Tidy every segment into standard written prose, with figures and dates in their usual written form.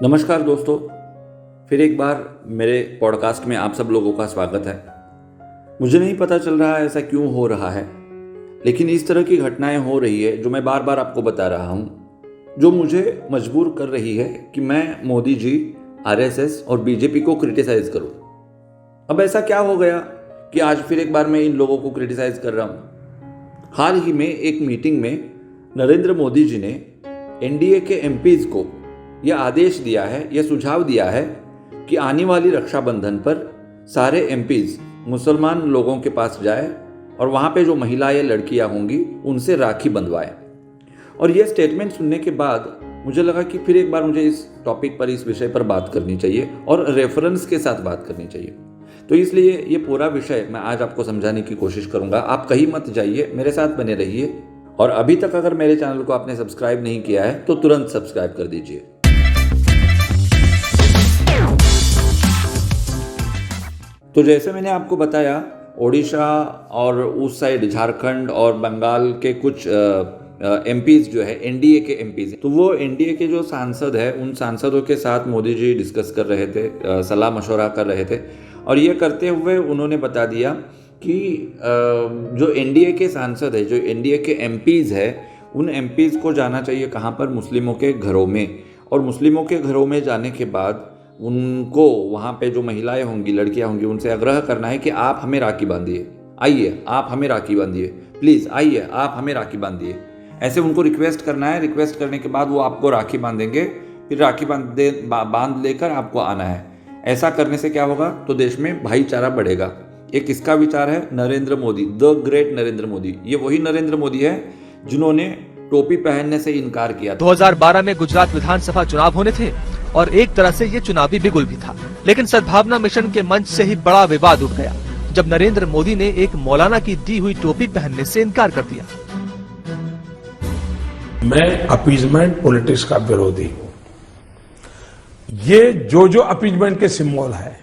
नमस्कार दोस्तों, फिर एक बार मेरे पॉडकास्ट में आप सब लोगों का स्वागत है। मुझे नहीं पता चल रहा है ऐसा क्यों हो रहा है, लेकिन इस तरह की घटनाएं हो रही है जो मैं बार बार आपको बता रहा हूँ, जो मुझे मजबूर कर रही है कि मैं मोदी जी, आरएसएस और बीजेपी को क्रिटिसाइज करूँ। अब ऐसा क्या हो गया कि आज फिर एक बार मैं इन लोगों को क्रिटिसाइज कर रहा हूँ। हाल ही में एक मीटिंग में नरेंद्र मोदी जी ने एनडीए के एमपीज को यह आदेश दिया है, यह सुझाव दिया है कि आने वाली रक्षाबंधन पर सारे एमपीज मुसलमान लोगों के पास जाए और वहाँ पे जो महिलाएं या लड़कियाँ होंगी उनसे राखी बंधवाए। और यह स्टेटमेंट सुनने के बाद मुझे लगा कि फिर एक बार मुझे इस टॉपिक पर, इस विषय पर बात करनी चाहिए और रेफरेंस के साथ बात करनी चाहिए। तो इसलिए ये पूरा विषय मैं आज आपको समझाने की कोशिश करूँगा। आप कहीं मत जाइए, मेरे साथ बने रहिए। और अभी तक अगर मेरे चैनल को आपने सब्सक्राइब नहीं किया है तो तुरंत सब्सक्राइब कर दीजिए। तो जैसे मैंने आपको बताया, ओडिशा और उस साइड झारखंड और बंगाल के कुछ एमपीज जो है एनडीए के एमपीज, तो वो एनडीए के जो सांसद है उन सांसदों के साथ मोदी जी डिस्कस कर रहे थे, सलाह मशवरा कर रहे थे। और ये करते हुए उन्होंने बता दिया कि जो एनडीए के सांसद है, जो एनडीए के एमपीज है, उन एमपीज को जाना चाहिए कहाँ पर? मुस्लिमों के घरों में। और मुस्लिमों के घरों में जाने के बाद उनको वहाँ पे जो महिलाएं होंगी, लड़कियां होंगी, उनसे आग्रह करना है कि आप हमें राखी बांधिए, आइए आप हमें राखी बांधिए, प्लीज़ आइए आप हमें राखी बांधिए। ऐसे उनको रिक्वेस्ट करना है। रिक्वेस्ट करने के बाद वो आपको राखी बांधेंगे, फिर राखी बांध लेकर आपको आना है। ऐसा करने से क्या होगा? तो देश में भाईचारा बढ़ेगा। एक किसका विचार है? Narendra Modi, the great Narendra Modi. ये वही नरेंद्र मोदी है जिन्होंने टोपी पहनने से इनकार किया। 2012 में गुजरात विधानसभा चुनाव होने थे और एक तरह से ये चुनावी बिगुल भी था, लेकिन सद्भावना मिशन के मंच से ही बड़ा विवाद उठ गया जब नरेंद्र मोदी ने एक मौलाना की दी हुई टोपी पहनने से इनकार कर दिया। मैं अपीजमेंट पॉलिटिक्स का विरोधी हूं। ये जो अपीजमेंट के सिंबल है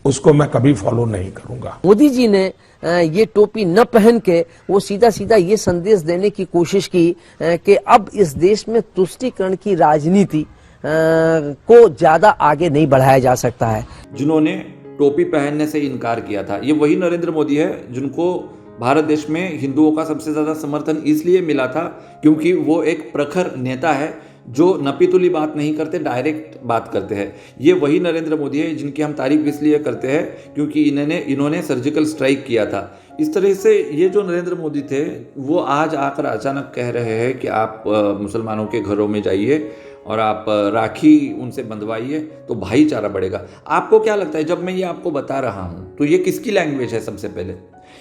उसको मैं कभी फॉलो नहीं करूंगा। मोदी जी ने ये टोपी न पहन के वो सीधा सीधा ये संदेश देने की कोशिश की कि अब इस देश में तुष्टीकरण की राजनीति को ज्यादा आगे नहीं बढ़ाया जा सकता है। जिन्होंने टोपी पहनने से इनकार किया था, ये वही नरेंद्र मोदी है जिनको भारत देश में हिंदुओं का सबसे ज्यादा समर्थन इसलिए मिला था क्योंकि वो एक प्रखर नेता है जो नपीतुली बात नहीं करते, डायरेक्ट बात करते हैं। ये वही नरेंद्र मोदी है जिनकी हम तारीफ इसलिए करते हैं क्योंकि इन्होंने सर्जिकल स्ट्राइक किया था। इस तरह से ये जो नरेंद्र मोदी थे वो आज आकर अचानक कह रहे हैं कि आप मुसलमानों के घरों में जाइए और आप राखी उनसे बंधवाइए तो भाईचारा बढ़ेगा। आपको क्या लगता है, जब मैं ये आपको बता रहा हूँ तो ये किसकी लैंग्वेज है? सबसे पहले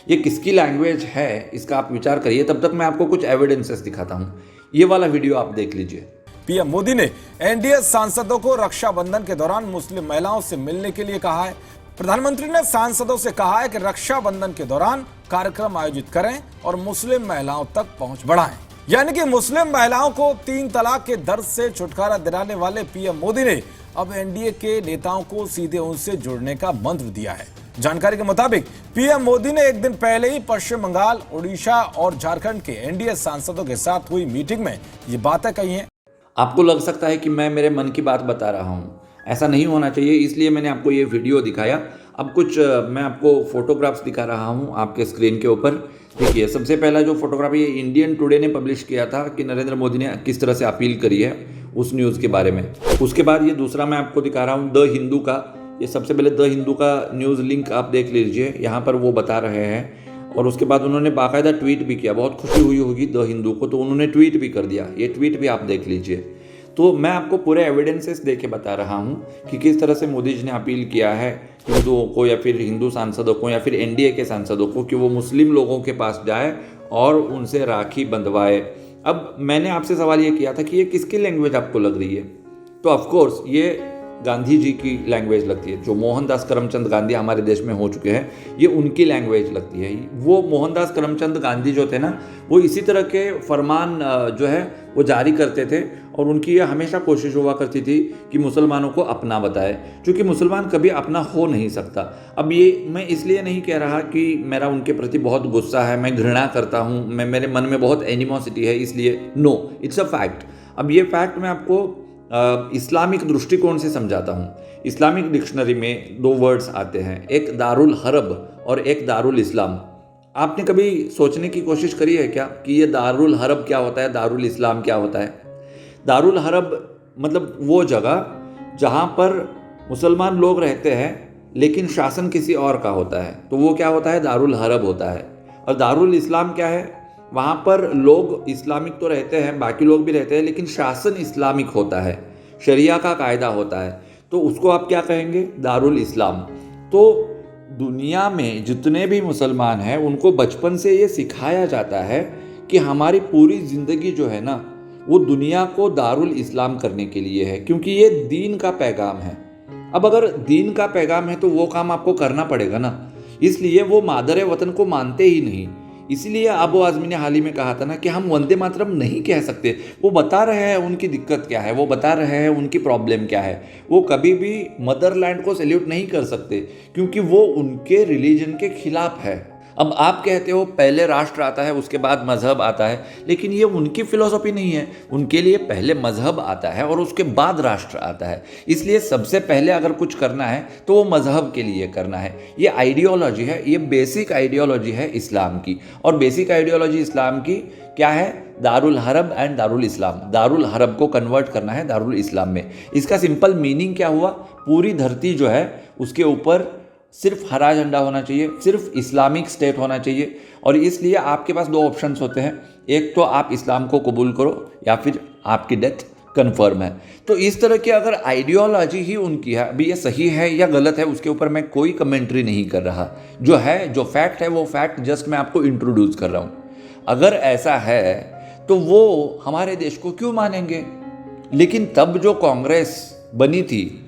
ये किसकी लैंग्वेज है इसका आप विचार करिए। तब तक मैं आपको कुछ एविडेंसेस दिखाता हूँ। ये वाला वीडियो आप देख लीजिए। पीएम मोदी ने एनडीए सांसदों को रक्षाबंधन के दौरान मुस्लिम महिलाओं से मिलने के लिए कहा है। प्रधानमंत्री ने सांसदों से कहा है कि रक्षाबंधन के दौरान कार्यक्रम आयोजित करें और मुस्लिम महिलाओं तक पहुंच बढ़ाएं। यानी कि मुस्लिम महिलाओं को 3 तलाक के दर्द से छुटकारा दिलाने वाले पीएम मोदी ने अब एनडीए के नेताओं को सीधे उनसे जुड़ने का मंत्र दिया है। जानकारी के मुताबिक पीएम मोदी ने एक दिन पहले ही पश्चिम बंगाल, ओडिशा और झारखंड के एनडीए सांसदों के साथ हुई मीटिंग में ये बातें कही हैं। आपको लग सकता है कि मैं मेरे मन की बात बता रहा हूँ, ऐसा नहीं होना चाहिए, इसलिए मैंने आपको ये वीडियो दिखाया। अब कुछ मैं आपको फोटोग्राफ्स दिखा रहा हूँ आपके स्क्रीन के ऊपर। देखिए, सबसे पहला जो फोटोग्राफ ये इंडियन टुडे ने पब्लिश किया था कि नरेंद्र मोदी ने किस तरह से अपील करी है उस न्यूज़ के बारे में। उसके बाद ये दूसरा मैं आपको दिखा रहा हूँ द हिंदू का। ये सबसे पहले द हिंदू का न्यूज़ लिंक आप देख लीजिए, यहाँ पर वो बता रहे हैं। और उसके बाद उन्होंने बाकायदा ट्वीट भी किया। बहुत खुशी हुई होगी द हिंदू को, तो उन्होंने ट्वीट भी कर दिया। ये ट्वीट भी आप देख लीजिए। तो मैं आपको पूरे एविडेंसेस दे के बता रहा हूँ कि किस तरह से मोदी जी ने अपील किया है हिंदुओं को या फिर हिंदू सांसदों को या फिर एनडीए के सांसदों को कि वो मुस्लिम लोगों के पास जाए और उनसे राखी बंधवाए। अब मैंने आपसे सवाल ये किया था कि ये किसकी लैंग्वेज आपको लग रही है? तो ऑफकोर्स ये गांधी जी की लैंग्वेज लगती है। जो मोहनदास करमचंद गांधी हमारे देश में हो चुके हैं, ये उनकी लैंग्वेज लगती है। वो मोहनदास करमचंद गांधी जो थे ना, वो इसी तरह के फरमान जो है वो जारी करते थे और उनकी ये हमेशा कोशिश हुआ करती थी कि मुसलमानों को अपना बताए, क्योंकि मुसलमान कभी अपना हो नहीं सकता। अब ये मैं इसलिए नहीं कह रहा कि मेरा उनके प्रति बहुत गुस्सा है, मैं घृणा करता हूँ, मेरे मन में बहुत एनिमोसिटी है इसलिए। No, it's a fact. अब ये फैक्ट मैं आपको इस्लामिक दृष्टिकोण से समझाता हूँ। इस्लामिक डिक्शनरी में 2 वर्ड्स आते हैं, एक दारुल हरब और एक दारुल इस्लाम। आपने कभी सोचने की कोशिश करी है क्या कि ये दारुल हरब क्या होता है, दारुल इस्लाम क्या होता है? दारुल हरब मतलब वो जगह जहाँ पर मुसलमान लोग रहते हैं लेकिन शासन किसी और का होता है, तो वो क्या होता है? दारुल हरब होता है। और दारुल इस्लाम क्या है? वहाँ पर लोग इस्लामिक तो रहते हैं, बाकी लोग भी रहते हैं, लेकिन शासन इस्लामिक होता है, शरिया का कायदा होता है, तो उसको आप क्या कहेंगे? दारुल इस्लाम। तो दुनिया में जितने भी मुसलमान हैं उनको बचपन से ये सिखाया जाता है कि हमारी पूरी ज़िंदगी जो है ना वो दुनिया को दारुल इस्लाम करने के लिए है, क्योंकि ये दीन का पैगाम है। अब अगर दीन का पैगाम है तो वो काम आपको करना पड़ेगा ना, इसलिए वो मादर वतन को मानते ही नहीं। इसीलिए अबू आज़मी ने हाल ही में कहा था ना कि हम वंदे मातरम नहीं कह सकते। वो बता रहे हैं उनकी दिक्कत क्या है, वो बता रहे हैं उनकी प्रॉब्लम क्या है। वो कभी भी मदरलैंड को सैल्यूट नहीं कर सकते क्योंकि वो उनके रिलीजन के खिलाफ है। अब आप कहते हो पहले राष्ट्र आता है उसके बाद मजहब आता है, लेकिन ये उनकी फिलॉसफी नहीं है। उनके लिए पहले मजहब आता है और उसके बाद राष्ट्र आता है। इसलिए सबसे पहले अगर कुछ करना है तो वो मजहब के लिए करना है। ये आइडियोलॉजी है, ये बेसिक आइडियोलॉजी है इस्लाम की। और बेसिक आइडियोलॉजी इस्लाम की क्या है? दारुल हरब एंड दारुल इस्लाम। दारुल हरब को कन्वर्ट करना है दारुल इस्लाम में। इसका सिंपल मीनिंग क्या हुआ? पूरी धरती जो है उसके ऊपर सिर्फ हरा झंडा होना चाहिए, सिर्फ इस्लामिक स्टेट होना चाहिए। और इसलिए आपके पास 2 ऑप्शंस होते हैं, एक तो आप इस्लाम को कबूल करो या फिर आपकी डेथ कन्फर्म है। तो इस तरह की अगर आइडियोलॉजी ही उनकी है, अभी ये सही है या गलत है उसके ऊपर मैं कोई कमेंट्री नहीं कर रहा। जो है, जो फैक्ट है वो फैक्ट जस्ट मैं आपको इंट्रोड्यूस कर रहा हूँ। अगर ऐसा है तो वो हमारे देश को क्यों मानेंगे? लेकिन तब जो कांग्रेस बनी थी,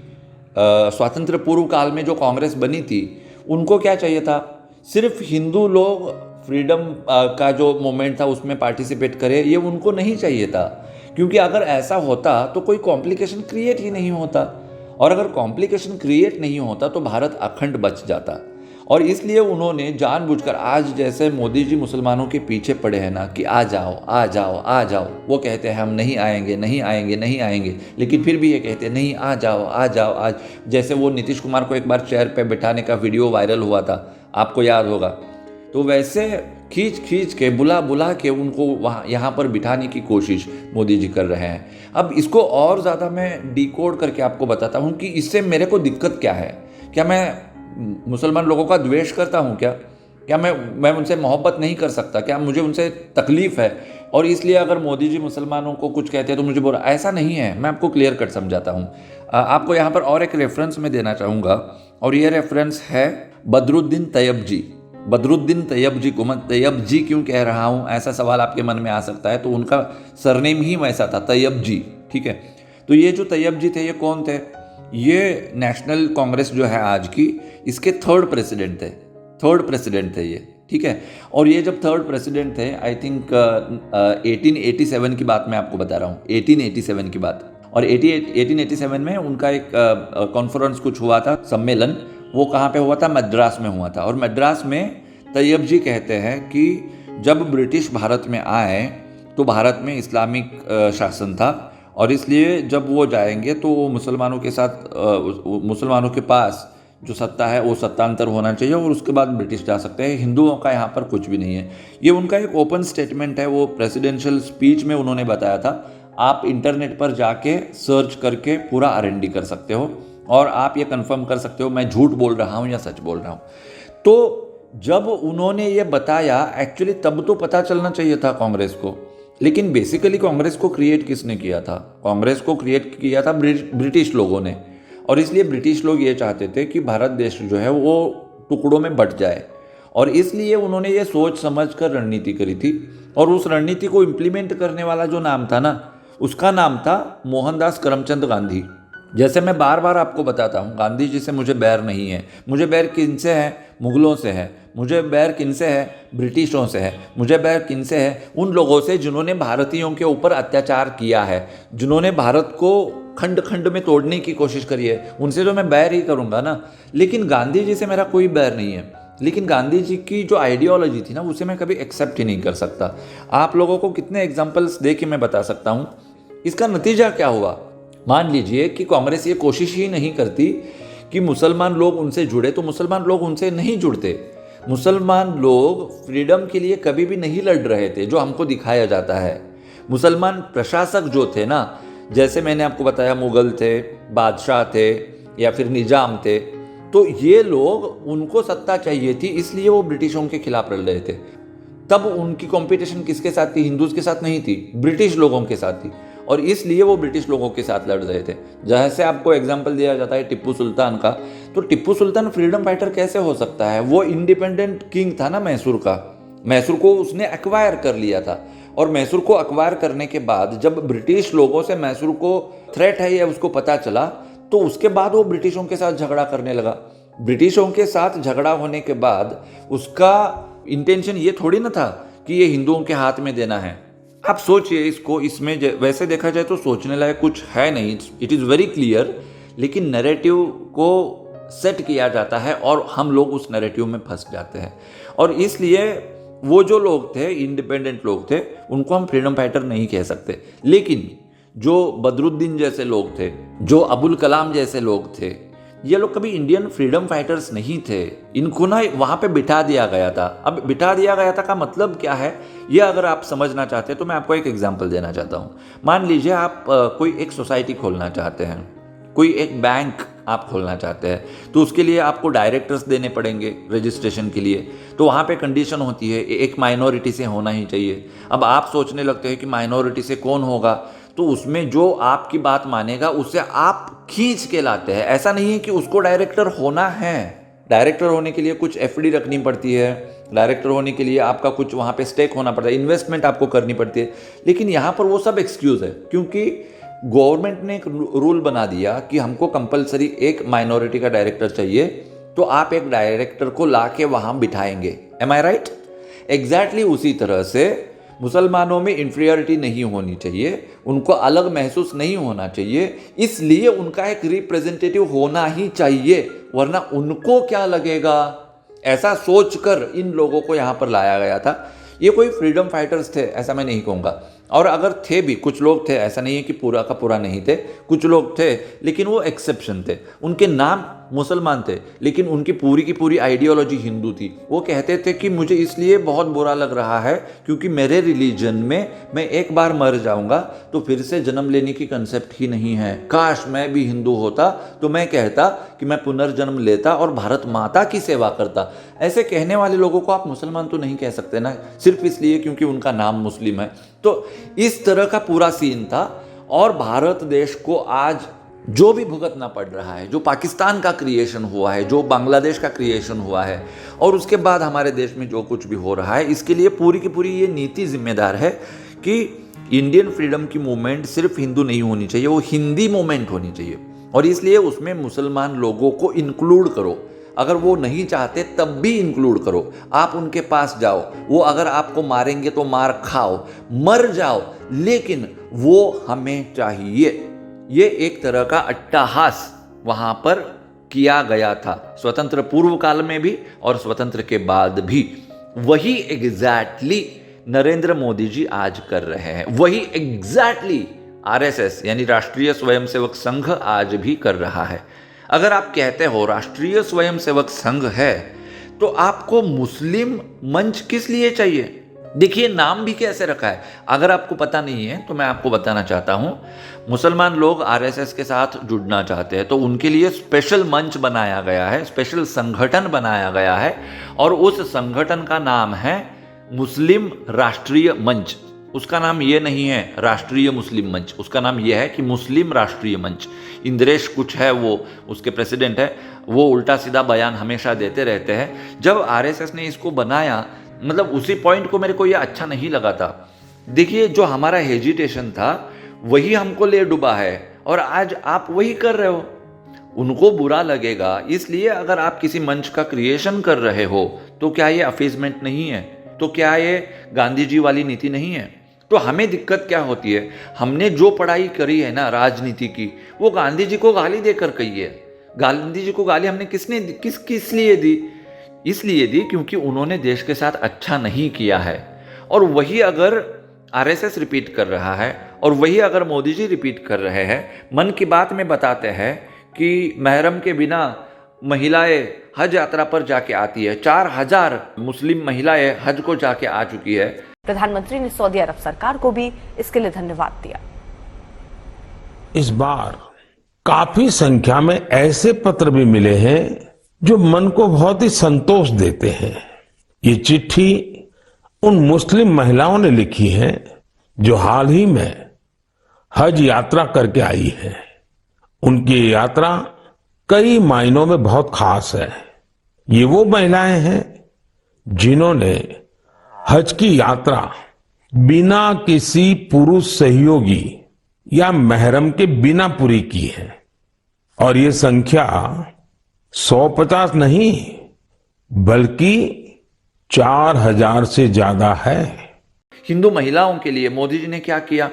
स्वातंत्र पूर्व काल में जो कांग्रेस बनी थी, उनको क्या चाहिए था? सिर्फ हिंदू लोग फ्रीडम का जो मूवमेंट था उसमें पार्टिसिपेट करे, ये उनको नहीं चाहिए था। क्योंकि अगर ऐसा होता तो कोई कॉम्प्लिकेशन क्रिएट ही नहीं होता, और अगर कॉम्प्लिकेशन क्रिएट नहीं होता तो भारत अखंड बच जाता। और इसलिए उन्होंने जानबूझकर, आज जैसे मोदी जी मुसलमानों के पीछे पड़े हैं ना कि आ जाओ आ जाओ आ जाओ, वो कहते हैं हम नहीं आएंगे नहीं आएंगे नहीं आएंगे, लेकिन फिर भी ये कहते हैं नहीं आ जाओ आ जाओ आज। जैसे वो नीतीश कुमार को एक बार चेयर पे बिठाने का वीडियो वायरल हुआ था, आपको याद होगा, तो वैसे खींच खींच के बुला बुला के उनको वहाँ यहाँ पर बिठाने की कोशिश मोदी जी कर रहे हैं। अब इसको और ज़्यादा मैं डिकोड करके आपको बताता हूँ कि इससे मेरे को दिक्कत क्या है। क्या मैं मुसलमान लोगों का द्वेष करता हूँ? क्या मैं उनसे मोहब्बत नहीं कर सकता? क्या मुझे उनसे तकलीफ़ है और इसलिए अगर मोदी जी मुसलमानों को कुछ कहते हैं तो मुझे बुरा? ऐसा नहीं है, मैं आपको क्लियर कट समझाता हूँ। आपको यहाँ पर और एक रेफरेंस में देना चाहूँगा, और ये रेफरेंस है बदरुद्दीन तैयब जी। बदरुद्दीन तैयब जी को मैं तैयब जी क्यों कह रहा हूँ, ऐसा सवाल आपके मन में आ सकता है। तो उनका सरनेम ही वैसा था, तैयब जी, ठीक है। तो ये जो तैयब जी थे ये कौन थे? ये नेशनल कांग्रेस जो है आज की, इसके 3rd प्रेसिडेंट थे। 3rd प्रेसिडेंट थे ये, ठीक है। और ये जब 3rd प्रेसिडेंट थे, आई थिंक 1887 की बात मैं आपको बता रहा हूँ, 1887 की बात। और 1887 में उनका एक कॉन्फ्रेंस कुछ हुआ था, सम्मेलन, वो कहाँ पे हुआ था? मद्रास में हुआ था। और मद्रास में तैयब जी कहते हैं कि जब ब्रिटिश भारत में आए तो भारत में इस्लामिक शासन था, और इसलिए जब वो जाएंगे तो वो मुसलमानों के साथ, मुसलमानों के पास जो सत्ता है वो सत्तांतर होना चाहिए और उसके बाद ब्रिटिश जा सकते हैं, हिंदुओं का यहाँ पर कुछ भी नहीं है। ये उनका एक ओपन स्टेटमेंट है, वो प्रेसिडेंशियल स्पीच में उन्होंने बताया था। आप इंटरनेट पर जाके सर्च करके पूरा R&D कर सकते हो और आप ये कंफर्म कर सकते हो मैं झूठ बोल रहा हूँ या सच बोल रहा हूँ। तो जब उन्होंने ये बताया, एक्चुअली तब तो पता चलना चाहिए था कांग्रेस को, लेकिन बेसिकली कांग्रेस को क्रिएट किसने किया था? कांग्रेस को क्रिएट किया था ब्रिटिश लोगों ने। और इसलिए ब्रिटिश लोग ये चाहते थे कि भारत देश जो है वो टुकड़ों में बंट जाए, और इसलिए उन्होंने ये सोच समझ कर रणनीति करी थी। और उस रणनीति को इम्प्लीमेंट करने वाला जो नाम था ना, उसका नाम था मोहनदास करमचंद गांधी। जैसे मैं बार बार आपको बताता हूँ, गांधी जी से मुझे बैर नहीं है। मुझे बैर किनसे है? मुगलों से है। मुझे बैर किनसे है? ब्रिटिशों से है। मुझे बैर किनसे है? उन लोगों से जिन्होंने भारतीयों के ऊपर अत्याचार किया है, जिन्होंने भारत को खंड खंड में तोड़ने की कोशिश करी है, उनसे तो मैं बैर ही करूँगा ना। लेकिन गांधी जी से मेरा कोई बैर नहीं है, लेकिन गांधी जी की जो आइडियोलॉजी थी ना, उसे मैं कभी एक्सेप्ट ही नहीं कर सकता। आप लोगों को कितने एग्जाम्पल्स दे के मैं बता सकता हूँ। इसका नतीजा क्या हुआ? मान लीजिए कि कांग्रेस ये कोशिश ही नहीं करती कि मुसलमान लोग उनसे जुड़े, तो मुसलमान लोग उनसे नहीं जुड़ते। मुसलमान लोग फ्रीडम के लिए कभी भी नहीं लड़ रहे थे, जो हमको दिखाया जाता है। मुसलमान प्रशासक जो थे ना, जैसे मैंने आपको बताया, मुगल थे, बादशाह थे या फिर निजाम थे, तो ये लोग, उनको सत्ता चाहिए थी, इसलिए वो ब्रिटिशों के खिलाफ लड़ रहे थे। तब उनकी कंपटीशन किसके साथ थी? हिंदूज के साथ नहीं थी, ब्रिटिश लोगों के साथ थी, और इसलिए वो ब्रिटिश लोगों के साथ लड़ रहे थे। जैसे आपको एग्जांपल दिया जाता है टिप्पू सुल्तान का, तो टिप्पू सुल्तान फ्रीडम फाइटर कैसे हो सकता है? वो इंडिपेंडेंट किंग था ना मैसूर का, मैसूर को उसने एक्वायर कर लिया था, और मैसूर को एक्वायर करने के बाद जब ब्रिटिश लोगों से मैसूर को थ्रेट है या उसको पता चला, तो उसके बाद वो ब्रिटिशों के साथ झगड़ा करने लगा। ब्रिटिशों के साथ झगड़ा होने के बाद उसका इंटेंशन ये थोड़ी ना था कि ये हिंदुओं के हाथ में देना है। आप सोचिए इसको, इसमें वैसे देखा जाए तो सोचने लायक कुछ है नहीं, इट इज़ वेरी क्लियर, लेकिन नैरेटिव को सेट किया जाता है और हम लोग उस नैरेटिव में फंस जाते हैं। और इसलिए वो जो लोग थे, इंडिपेंडेंट लोग थे, उनको हम फ्रीडम फाइटर नहीं कह सकते। लेकिन जो बदरुद्दीन जैसे लोग थे, जो अबुल कलाम जैसे लोग थे, ये लोग कभी इंडियन फ्रीडम फाइटर्स नहीं थे। इनको ना वहाँ पे बिठा दिया गया था। अब बिठा दिया गया था का मतलब क्या है, ये अगर आप समझना चाहते हैं तो मैं आपको एक एग्जांपल देना चाहता हूँ। मान लीजिए आप कोई एक सोसाइटी खोलना चाहते हैं, कोई एक बैंक आप खोलना चाहते हैं, तो उसके लिए आपको डायरेक्टर्स देने पड़ेंगे रजिस्ट्रेशन के लिए। तो वहाँ पे कंडीशन होती है एक माइनॉरिटी से होना ही चाहिए। अब आप सोचने लगते हैं कि माइनॉरिटी से कौन होगा, तो उसमें जो आपकी बात मानेगा उसे आप खींच के लाते हैं। ऐसा नहीं है कि उसको डायरेक्टर होना है। डायरेक्टर होने के लिए कुछ एफडी रखनी पड़ती है, डायरेक्टर होने के लिए आपका कुछ वहाँ पे स्टेक होना पड़ता है, इन्वेस्टमेंट आपको करनी पड़ती है। लेकिन यहाँ पर वो सब एक्सक्यूज़ है, क्योंकि गवर्नमेंट ने एक रूल बना दिया कि हमको कंपलसरी एक माइनॉरिटी का डायरेक्टर चाहिए, तो आप एक डायरेक्टर को ला के वहाँ बिठाएंगे। एम आई राइट? एग्जैक्टली उसी तरह से मुसलमानों में इंफीरियरिटी नहीं होनी चाहिए, उनको अलग महसूस नहीं होना चाहिए, इसलिए उनका एक रिप्रेजेंटेटिव होना ही चाहिए, वरना उनको क्या लगेगा, ऐसा सोचकर इन लोगों को यहाँ पर लाया गया था। ये कोई फ्रीडम फाइटर्स थे ऐसा मैं नहीं कहूँगा, और अगर थे भी, कुछ लोग थे, ऐसा नहीं है कि पूरा का पूरा नहीं थे, कुछ लोग थे, लेकिन वो एक्सेप्शन थे। उनके नाम मुसलमान थे, लेकिन उनकी पूरी की पूरी आइडियोलॉजी हिंदू थी। वो कहते थे कि मुझे इसलिए बहुत बुरा लग रहा है क्योंकि मेरे रिलीजन में मैं एक बार मर जाऊंगा तो फिर से जन्म लेने की कंसेप्ट ही नहीं है। काश मैं भी हिंदू होता तो मैं कहता कि मैं पुनर्जन्म लेता और भारत माता की सेवा करता। ऐसे कहने वाले लोगों को आप मुसलमान तो नहीं कह सकते ना, सिर्फ इसलिए क्योंकि उनका नाम मुस्लिम है। तो इस तरह का पूरा सीन था, और भारत देश को आज जो भी भुगतना पड़ रहा है, जो पाकिस्तान का क्रिएशन हुआ है, जो बांग्लादेश का क्रिएशन हुआ है, और उसके बाद हमारे देश में जो कुछ भी हो रहा है, इसके लिए पूरी की पूरी ये नीति जिम्मेदार है कि इंडियन फ्रीडम की मूवमेंट सिर्फ हिंदू नहीं होनी चाहिए, वो हिंदी मूवमेंट होनी चाहिए। और इसलिए उसमें मुसलमान लोगों को इंक्लूड करो। अगर वो नहीं चाहते तब भी इंक्लूड करो। आप उनके पास जाओ, वो अगर आपको मारेंगे तो मार खाओ, मर जाओ, लेकिन वो हमें चाहिए। ये एक तरह का अट्टहास वहाँ पर किया गया था, स्वतंत्र पूर्व काल में भी और स्वतंत्र के बाद भी। वही एग्जैक्टली नरेंद्र मोदी जी आज कर रहे हैं, वही एग्जैक्टली आरएसएस यानी राष्ट्रीय स्वयंसेवक संघ आज भी कर रहा है। अगर आप कहते हो राष्ट्रीय स्वयंसेवक संघ है, तो आपको मुस्लिम मंच किस लिए चाहिए? देखिए नाम भी कैसे रखा है। अगर आपको पता नहीं है तो मैं आपको बताना चाहता हूँ, मुसलमान लोग आरएसएस के साथ जुड़ना चाहते हैं तो उनके लिए स्पेशल मंच बनाया गया है, स्पेशल संगठन बनाया गया है, और उस संगठन का नाम है मुस्लिम राष्ट्रीय मंच। उसका नाम ये नहीं है राष्ट्रीय मुस्लिम मंच, उसका नाम ये है कि मुस्लिम राष्ट्रीय मंच। इंद्रेश कुछ है, वो उसके प्रेसिडेंट है, वो उल्टा सीधा बयान हमेशा देते रहते हैं। जब आरएसएस ने इसको बनाया, मतलब उसी पॉइंट को मेरे को ये अच्छा नहीं लगा था। देखिए जो हमारा हेजिटेशन था वही हमको ले डूबा है, और आज आप वही कर रहे हो। उनको बुरा लगेगा, इसलिए अगर आप किसी मंच का क्रिएशन कर रहे हो तो क्या ये अफेजमेंट नहीं है? तो क्या ये गांधी जी वाली नीति नहीं है? तो हमें दिक्कत क्या होती है, हमने जो पढ़ाई करी है ना राजनीति की, वो गांधी जी को गाली देकर कही है। गांधी जी को गाली हमने किस लिए दी? इसलिए दी क्योंकि उन्होंने देश के साथ अच्छा नहीं किया है। और वही अगर आरएसएस रिपीट कर रहा है और वही अगर मोदी जी रिपीट कर रहे हैं, मन की बात में बताते हैं कि महरम के बिना महिलाएं हज यात्रा पर जाके आती है। 4000 मुस्लिम महिलाएं हज को जाके आ चुकी है। प्रधानमंत्री ने सऊदी अरब सरकार को भी इसके लिए धन्यवाद दिया। इस बार काफी संख्या में ऐसे पत्र भी मिले हैं जो मन को बहुत ही संतोष देते हैं। ये चिट्ठी उन मुस्लिम महिलाओं ने लिखी है जो हाल ही में हज यात्रा करके आई है। उनकी ये यात्रा कई मायनों में बहुत खास है। ये वो महिलाएं हैं जिन्होंने हज की यात्रा बिना किसी पुरुष सहयोगी या महरम के बिना पूरी की है और ये संख्या 150 नहीं बल्कि 4000 से ज्यादा है। हिंदू महिलाओं के लिए मोदी जी ने क्या किया?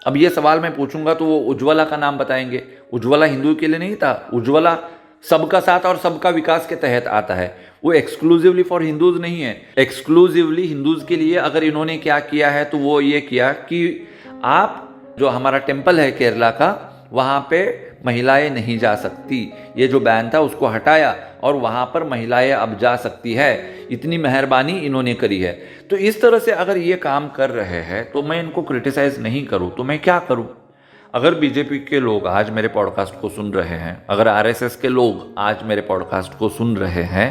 अब ये सवाल मैं पूछूंगा तो वो उज्ज्वला का नाम बताएंगे। उज्ज्वला हिंदू के लिए नहीं था। उज्ज्वला सबका साथ और सबका विकास के तहत आता है। वो एक्सक्लूसिवली फॉर हिंदूज नहीं है। एक्सक्लूसिवली हिंदूज के लिए अगर इन्होंने क्या किया है तो वो ये किया कि आप जो हमारा टेम्पल है केरला का, वहाँ पे महिलाएं नहीं जा सकती। ये जो बैन था उसको हटाया और वहाँ पर महिलाएं अब जा सकती है। इतनी मेहरबानी इन्होंने करी है। तो इस तरह से अगर ये काम कर रहे हैं तो मैं इनको क्रिटिसाइज नहीं करूँ तो मैं क्या करूँ? अगर बीजेपी के लोग आज मेरे पॉडकास्ट को सुन रहे हैं, अगर आरएसएस के लोग आज मेरे पॉडकास्ट को सुन रहे हैं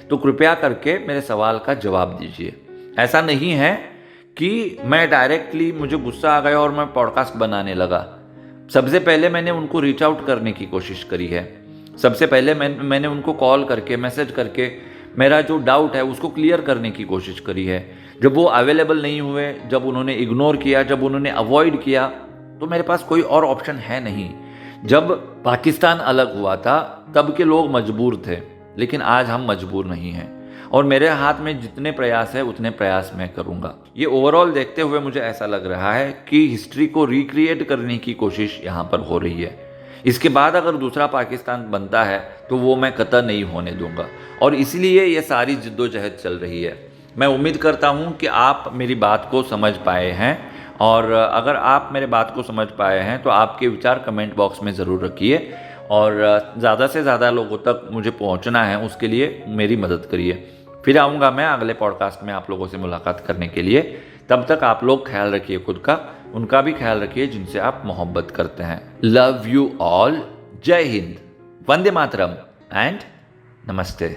तो कृपया करके मेरे सवाल का जवाब दीजिए। ऐसा नहीं है कि मैं डायरेक्टली मुझे गुस्सा आ गया और मैं पॉडकास्ट बनाने लगा। सबसे पहले मैंने उनको रीच आउट करने की कोशिश करी है। सबसे पहले मैंने उनको कॉल करके मैसेज करके मेरा जो डाउट है उसको क्लियर करने की कोशिश करी है। जब वो अवेलेबल नहीं हुए, जब उन्होंने इग्नोर किया, जब उन्होंने अवॉइड किया तो मेरे पास कोई और ऑप्शन है नहीं। जब पाकिस्तान अलग हुआ था तब के लोग मजबूर थे, लेकिन आज हम मजबूर नहीं हैं और मेरे हाथ में जितने प्रयास है उतने प्रयास मैं करूंगा। ये ओवरऑल देखते हुए मुझे ऐसा लग रहा है कि हिस्ट्री को रिक्रिएट करने की कोशिश यहाँ पर हो रही है। इसके बाद अगर दूसरा पाकिस्तान बनता है तो वो मैं कतई नहीं होने दूंगा और इसलिए ये सारी जिद्दोजहद चल रही है। मैं उम्मीद करता हूँ कि आप मेरी बात को समझ पाए हैं और अगर आप मेरे बात को समझ पाए हैं तो आपके विचार कमेंट बॉक्स में ज़रूर रखिए और ज़्यादा से ज़्यादा लोगों तक मुझे पहुँचना है, उसके लिए मेरी मदद करिए। फिर आऊँगा मैं अगले पॉडकास्ट में आप लोगों से मुलाकात करने के लिए। तब तक आप लोग ख्याल रखिए खुद का, उनका भी ख्याल रखिए जिनसे आप मोहब्बत करते हैं। Love you all. जय हिंद, वंदे मातरम एंड नमस्ते।